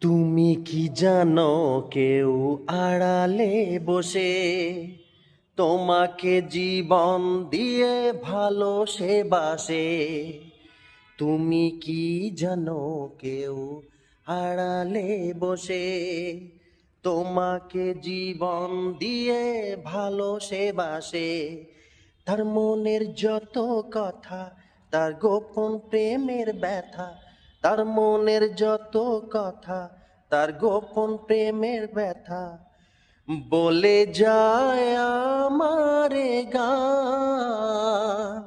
তুমি কি জানো কেউ আড়ালে বসে তোমাকে জীবন দিয়ে ভালো সে বাসে? তুমি কি জানো কেউ আড়ালে বসে তোমাকে জীবন দিয়ে ভালো সে বাসে? তার মনের যত কথা, তার গোপন প্রেমের ব্যথা, তার মনের যত কথা, তার গোপন প্রেমের ব্যথা বলে যায় আমারে গান,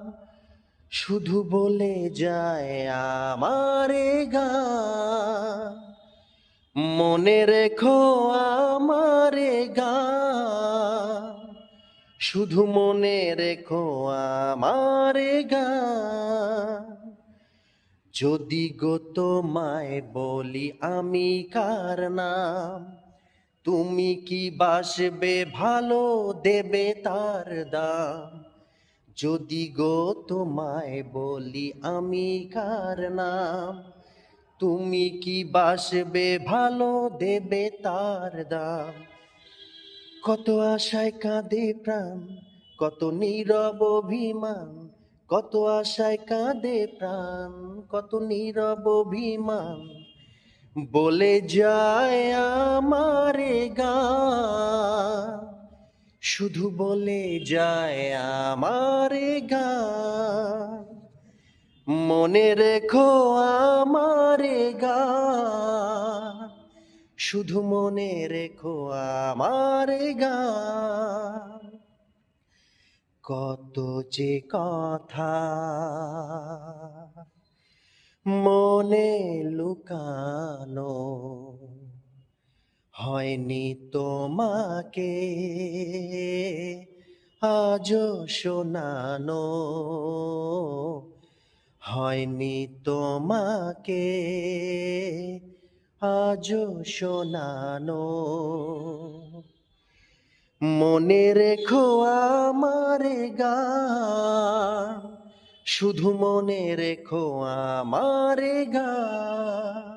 শুধু বলে যায় আমারে গান। মনে রেখো আমারে গান, শুধু মনে রেখো আমারে গান। যদি গো তোমায় বলি আমি কার নাম, তুমি কি বাসবে ভালো দেবে তার দাম? যদি গো তোমায় বলি আমি কার নাম, তুমি কি বাসবে ভালো দেবে তার দাম? কত আশায় কাঁদে প্রাণ, কত নীরব অভিমান, কত আশায় কাঁদে প্রাণ, কত নীরব অভিমান বলে যায় আমারে গান, শুধু বলে যায় আমারে গান। মনে রেখো আমারে গান, শুধু মনে রেখো আমারে গান। কত যে কথা মনে লুকানো, হয়নি তোমাকে আজও শোনানো, হয়নি তোমাকে আজও শোনানো। মনে রেখো আমারে গান, শুধু মনে রেখো আমারে গান।